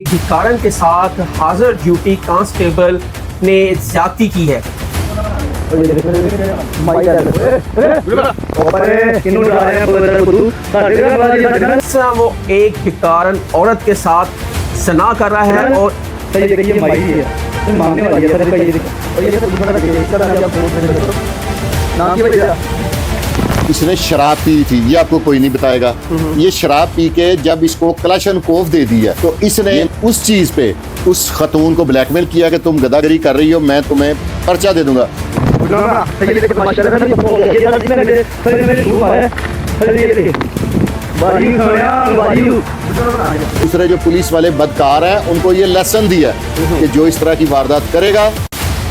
भिखारन के साथ हाजिर ड्यूटी कांस्टेबल ने ज्यादती की है। वो एक भिखारन औरत के साथ ज़ना कर रहा है और इसने शराब पी थी, ये आपको कोई नहीं बताएगा। ये शराब पी के जब इसको क्लाशनकोफ दे दिया तो इसने उस चीज पे उस खतून को ब्लैकमेल किया कि तुम गदागरी कर रही हो, मैं तुम्हें पर्चा दे दूंगा। दूसरे जो पुलिस वाले बदकार हैं उनको ये लेसन दिया कि जो इस तरह की वारदात करेगा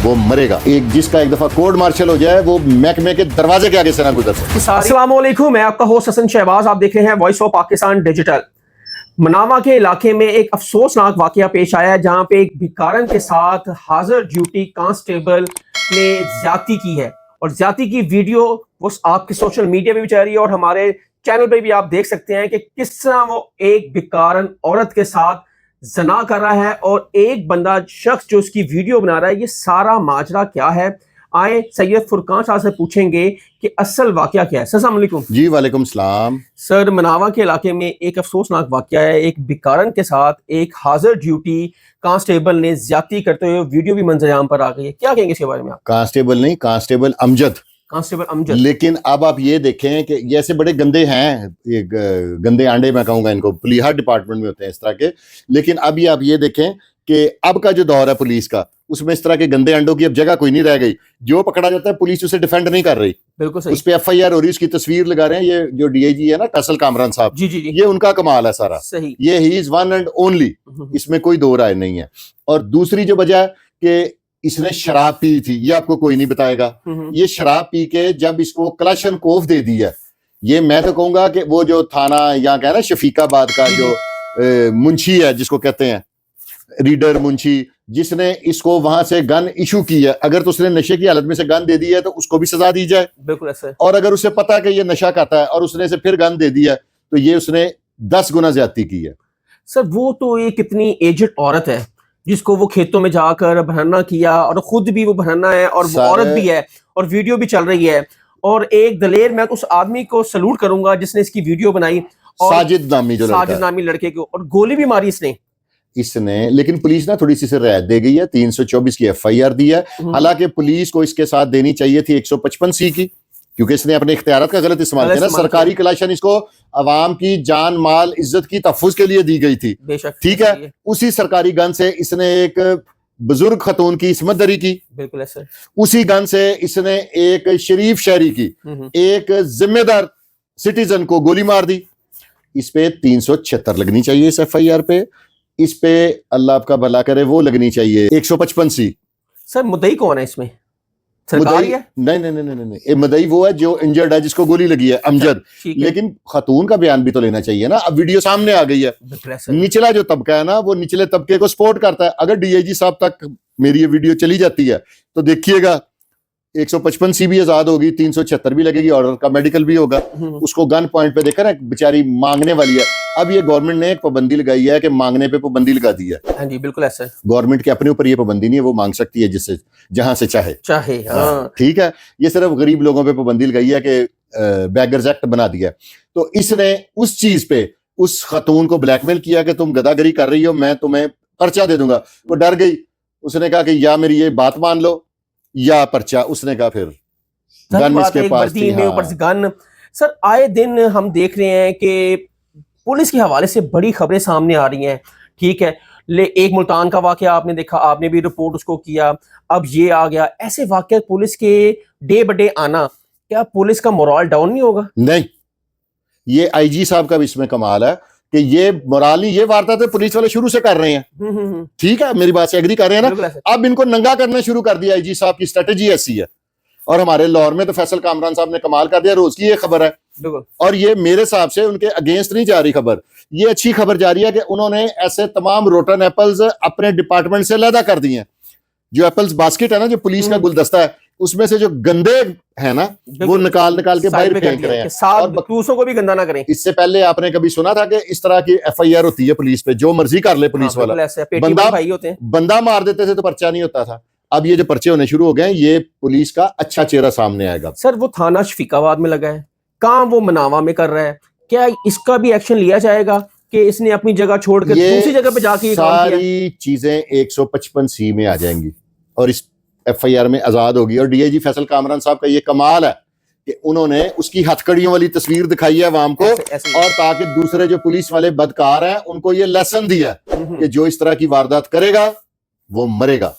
वो मरेगा। एक जिसका एक दफा कोर्ट मार्शल हो जाए वो महकमे के दरवाजे के आगे से ना गुजर सकता। अस्सलाम वालेकुम, मैं आपका होस्ट हसन शहबाज। आप देख रहे हैं वॉइस ऑफ पाकिस्तान डिजिटल। मनावा के इलाके में एक अफसोसनाक वाकया पेश आया है जहां पे एक भिखारन के साथ हाजिर ड्यूटी कांस्टेबल ने ज्यादती की है और ज्यादती की वीडियो वो आपके सोशल मीडिया पे भी जा रही है और हमारे चैनल पे भी आप देख सकते हैं कि किस तरह वो एक भिखारन औरत के साथ जना कर रहा है और एक बंदा शख्स जो उसकी वीडियो बना रहा है। ये सारा माजरा क्या है, आए सैयद फुरकान साहब से पूछेंगे कि असल वाकया क्या है। अस्सलाम वालेकुम। जी वालेकुम सलाम। सर, मनावा के इलाके में एक अफसोसनाक वाकया है। एक भिखारन के साथ एक हाजिर ड्यूटी कांस्टेबल ने ज्यादती करते हुए वीडियो भी मंजर-ए-आम पर आ गई है। क्या कहेंगे इसके बारे में आप? कांस्टेबल नहीं, कांस्टेबल अमजद। कांस्टेबल अमजद। लेकिन अब आप ये देखें कि ये ऐसे बड़े गंदे हैं, ये गंदे आंडे मैं कहूंगा इनको, पुलिस हर डिपार्टमेंट में होते हैं इस तरह के। लेकिन अभी आप ये देखें कि अब का जो दौर है पुलिस का, उसमें इस तरह के गंदे अंडों की अब जगह कोई नहीं रह गई। जो पकड़ा जाता है पुलिस उसे डिफेंड नहीं कर रही, बिल्कुल सही। उस पर FIR हो रही, उसकी तस्वीर लगा रहे हैं। ये जो DIG है ना फैसल कामरान साहब, जी जी जी, ये उनका कमाल है सारा। सही। ये he is one and only, इसमें कोई दो राय नहीं है। और दूसरी जो वजह कि इसने शराब पी थी, ये आपको कोई नहीं बताएगा। ये शराब पी के जब इसको क्लाशनकोफ दे दिया, ये मैं तो कहूंगा कि वो जो थाना यहाँ का है ना शफीकाबाद का जो मुंशी है, जिसको कहते हैं रीडर मुंशी, जिसने इसको वहां से गन इशू की है, अगर तो उसने नशे की हालत में से गन दे दी है तो उसको भी सजा दी जाए। बिल्कुल ऐसा। और अगर उसे पता है कि ये नशा करता है और उसने से फिर गन दे दिया तो ये उसने 10 गुना ज्यादती की है। सर, वो तो ये कितनी एजेड औरत है जिसको वो खेतों में जाकर भरना किया और खुद भी वो भरना है और वो औरत भी है और वीडियो भी चल रही है। और एक दलेर, मैं उस आदमी को सलूट करूंगा जिसने इसकी वीडियो बनाई, साजिद नामी जो साजिद नामी लड़के को, और गोली भी मारी इसने। लेकिन पुलिस ना थोड़ी सी से रियायत दे गई है, 324 की FIR दी है। हालांकि पुलिस को इसके साथ देनी चाहिए थी 155C की, क्योंकि इसने अपने इख्तियारात का गलत इस्तेमाल किया ना। सरकारी क्लाशन इसको अवाम की जान माल इज्जत की तहफ्फुज के लिए दी गई थी, ठीक है। उसी सरकारी गन से इसने एक बुजुर्ग खतून की इस्मत दरी की, बिल्कुल ऐसे। उसी गन से इसने एक शरीफ शहरी की, एक जिम्मेदार सिटीजन को गोली मार दी। इस पे 376 लगनी चाहिए इस FIR पे। इस पे अल्लाह आपका भला करे वो लगनी चाहिए 155C। सर, मुद्दई कौन है इसमें? सरकार है? नहीं नहीं नहीं नहीं नहीं, ये मुद्दई वो है जो इंजर्ड है, जिसको गोली लगी है, अमजद। लेकिन खतून का बयान भी तो लेना चाहिए ना। अब वीडियो सामने आ गई है, निचला जो तबका है ना वो निचले तबके को सपोर्ट करता है। अगर DIG साहब तक मेरी ये वीडियो चली जाती है तो देखिएगा 155C भी आजाद होगी, 376 भी लगेगी, ऑर्डर का मेडिकल भी होगा। उसको गन पॉइंट पे देखा ना, बेचारी मांगने वाली है। अब ये गवर्नमेंट ने एक पाबंदी लगाई है कि मांगने पे पाबंदी लगा दी है। हाँ जी, बिल्कुल ऐसा। गवर्नमेंट के अपने ऊपर ये पाबंदी नहीं है, वो मांग सकती है जिससे जहां से चाहे। हाँ। ठीक है, ये सिर्फ गरीब लोगों पे पाबंदी लगाई है कि बेगर्स एक्ट बना दिया। तो इसने उस चीज पे उस खतून को ब्लैकमेल किया कि तुम गदागरी कर रही हो, मैं तुम्हें पर्चा दे दूंगा। वो डर गई, उसने कहा कि या मेरी ये बात मान लो या पर्चा। उसने कहा फिर गन इसके पास थी। ऊपर से गन। सर, आए दिन हम देख रहे हैं कि पुलिस के हवाले से बड़ी खबरें सामने आ रही हैं, ठीक है। एक मुल्तान का वाकया आपने देखा, आपने भी रिपोर्ट उसको किया, अब ये आ गया। ऐसे वाकया पुलिस के डे ब डे आना, क्या पुलिस का मोरल डाउन नहीं होगा? नहीं, ये IG साहब का भी इसमें कमाल है कि ये मोरल नहीं, ये वारदातें पुलिस वाले शुरू से कर रहे हैं, ठीक है। मेरी बात से एग्री कर रहे हैं ना। अब इनको नंगा करना शुरू कर दिया। IG साहब की स्ट्रेटेजी ऐसी है। और हमारे लाहौर में तो फैसल कामरान साहब ने कमाल कर दिया, रोज की ये खबर है। और ये मेरे हिसाब से उनके अगेंस्ट नहीं जा रही खबर, ये अच्छी खबर जा रही है कि उन्होंने ऐसे तमाम रोटन एप्पल्स अपने डिपार्टमेंट से अलहदा कर दिए हैं। जो एप्पल्स बास्केट है ना, जो पुलिस का गुलदस्ता है, उसमें से जो गंदे है ना वो निकाल के बाहर फेंक रहे हैं और दूसरों को भी गंदा ना करें। इससे पहले आपने कभी सुना था कि इस तरह की FIR होती है पुलिस पे, जो मर्जी कर ले पुलिस वाला, बंदा मार देते थे तो पर्चा नहीं होता था। अब ये जो पर्चे होने शुरू हो गए हैं, ये पुलिस का अच्छा चेहरा सामने आएगा। सर वो थाना शफीकाबाद में लगा है, कहाँ वो मनावा में कर रहा है, क्या इसका भी एक्शन लिया जाएगा कि इसने अपनी जगह छोड़कर दूसरी जगह पे जाके सारी चीजें 155C में आ जाएंगी और इस FIR में आजाद होगी। और DIG फैसल कामरान साहब का ये कमाल है कि उन्होंने उसकी हथकड़ियों वाली तस्वीर दिखाई है अवाम को, और ताकि दूसरे जो पुलिस वाले बदकार हैं उनको ये लेसन दिया कि जो इस तरह की वारदात करेगा वो मरेगा।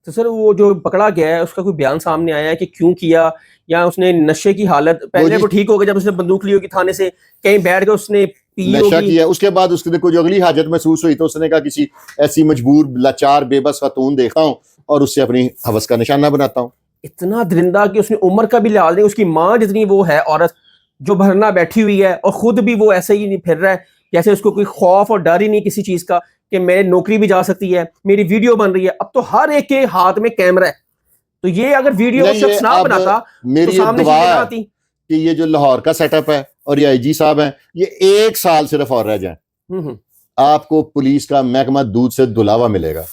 तो सर वो जो पकड़ा गया है उसका कोई बयान सामने आया है कि क्यों किया, या उसने नशे की हालत पहले वो ठीक हो गया जब उसने बंदूक ली होगी थाने से, कहीं बैठ के उसने नशा किया, उसके बाद उसने कोई अगली हाजत महसूस हुई तो उसने कहा किसी ऐसी मजबूर लाचार बेबस खातून देखता हूँ और उससे अपनी हवस का निशाना बनाता हूँ। इतना दरिंदा कि उसने उम्र का भी लिहाज नहीं, उसकी माँ जितनी वो है औरत जो भरना बैठी हुई है और खुद भी वो ऐसे ही नहीं फिर रहा है जैसे उसको कोई खौफ और डर ही नहीं किसी चीज का कि मेरी नौकरी भी जा सकती है, मेरी वीडियो बन रही है। अब तो हर एक के हाथ में कैमरा है, तो ये अगर वीडियो शख्स ना बनाता मेरी तो सामने आती कि ये जो लाहौर का सेटअप है और ये IG साहब हैं, ये 1 साल सिर्फ और रह जाए, आपको पुलिस का महकमा दूध से धुलावा मिलेगा।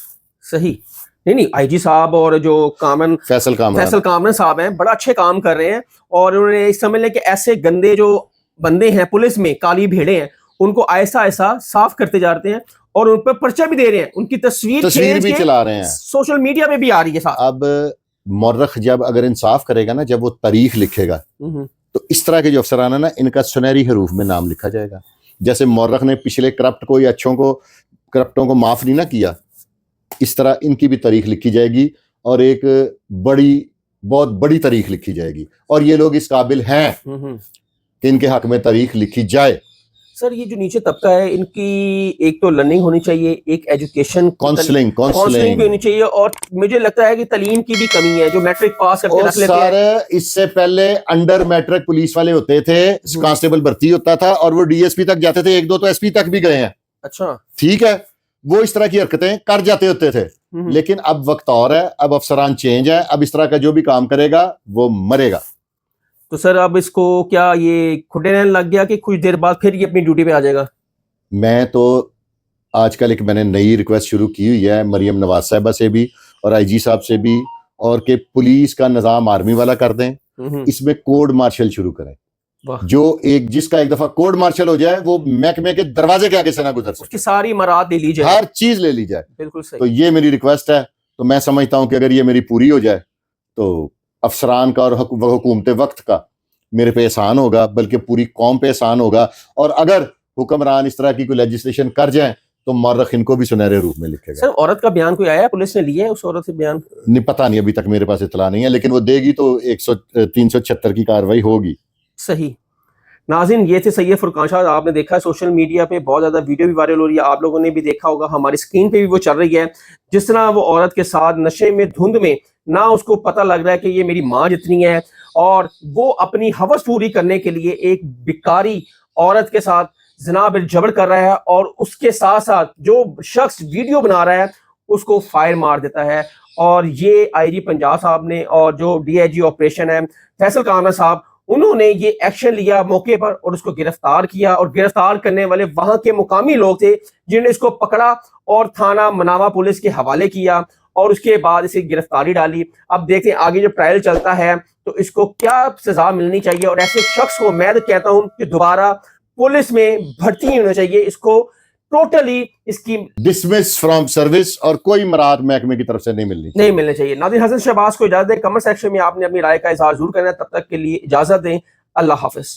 सही नहीं IG साहब और जो फैसल कामरान साहब हैं बड़ा अच्छे काम कर रहे हैं, और उन्होंने समझ लें कि ऐसे गंदे जो बंदे हैं पुलिस में, काली भेड़े हैं, उनको ऐसा ऐसा साफ करते जाते हैं और उन पर पर्चा भी दे रहे हैं, उनकी तस्वीर भी चला रहे हैं, सोशल मीडिया पे भी आ रही है साहब। अब मौर्रख जब अगर इंसाफ करेगा ना, जब वो तारीख लिखेगा तो इस तरह के जो अफसरान है ना, इनका सुनहरी हरूफ में नाम लिखा जाएगा। जैसे मौर्रख ने पिछले करप्ट को या करप्टों को माफ नहीं ना किया, इस तरह इनकी भी तारीख लिखी जाएगी और एक बहुत बड़ी तारीख लिखी जाएगी, और ये लोग इस काबिल हैं कि इनके हक में तारीख लिखी जाए। सर ये जो नीचे तबका है इनकी एक तो लर्निंग होनी चाहिए, एक एजुकेशन काउंसलिंग भी होनी चाहिए, और मुझे लगता है कि तालीम की भी कमी है। जो मैट्रिक पास करके रख लेते हैं, इससे पहले अंडर मैट्रिक पुलिस वाले होते थे, कांस्टेबल भर्ती होता था और वो DSP तक जाते थे, 1-2 तो SP तक भी गए हैं। अच्छा ठीक है, वो इस तरह की हरकतें कर जाते होते थे, लेकिन अब वक्त और है, अब अफसरान चेंज है, अब इस तरह का जो भी काम करेगा वो मरेगा। तो सर अब इसको क्या ये खुटे रहने लग गया कि कुछ देर बाद फिर ये अपनी ड्यूटी पे आ जाएगा? मैं तो आजकल एक मैंने नई रिक्वेस्ट शुरू की हुई है मरियम नवाज साहिबा से भी और IG साहब से भी, और कि पुलिस का निजाम आर्मी वाला कर दें, इसमें कोड मार्शल शुरू करें। जो जिसका एक दफा कोड मार्शल हो जाए वो महकमे के दरवाजे के आगे से ना गुजर सके, सारी इमारत ले ली जाए, हर चीज ले ली जाए। बिल्कुल सही। तो ये मेरी रिक्वेस्ट है। तो मैं समझता हूं कि अगर ये मेरी पूरी हो जाए तो अफसरान का और हुकूमत वक्त का मेरे पे एहसान होगा, बल्कि पूरी कौम पे एहसान होगा। और अगर हुक्मरान इस तरह की कोई लेजिस्लेशन कर जाए तो मौर्रख इनको भी सुनहरे रूप में लिखेगा। सर औरत का बयान कोई आया, पुलिस ने लिया है उस औरत से बयान? नहीं, पता नहीं, अभी तक मेरे पास इतला नहीं है, लेकिन वो देगी तो 376 की कार्रवाई होगी। सही। नाज़रीन, ये थे सैयद फुरकान शाह। आपने देखा सोशल मीडिया पे बहुत ज़्यादा वीडियो भी वायरल हो रही है, आप लोगों ने भी देखा होगा, हमारी स्क्रीन पे भी वो चल रही है। जिस तरह वो औरत के साथ नशे में धुंध में, ना उसको पता लग रहा है कि ये मेरी माँ जितनी है, और वो अपनी हवस पूरी करने के लिए एक बिकारी औरत के साथ ज़िना बिल जबर कर रहा है, और उसके साथ साथ जो शख्स वीडियो बना रहा है उसको फायर मार देता है। और ये IG पंजाब साहब ने और जो DIG ऑपरेशन है फैसल कामरान साहब, उन्होंने ये एक्शन लिया मौके पर और उसको गिरफ्तार किया, और गिरफ्तार करने वाले वहां के मुकामी लोग थे जिन्होंने इसको पकड़ा और थाना मनावा पुलिस के हवाले किया, और उसके बाद इसे गिरफ्तारी डाली। अब देखते हैं आगे जो ट्रायल चलता है तो इसको क्या सजा मिलनी चाहिए, और ऐसे शख्स को मैं तो कहता हूं कि दोबारा पुलिस में भर्ती नहीं होना चाहिए, इसको टोटली इसकी डिसमिस फ्रॉम सर्विस और कोई मराद महकमे की तरफ से नहीं मिलनी चाहिए। नाज़रीन, हसन शहबाज को इजाजत दें। कमेंट सेक्शन में आपने अपनी राय का इजहार जरूर करना है। तब तक के लिए इजाजत दें। अल्लाह हाफिज।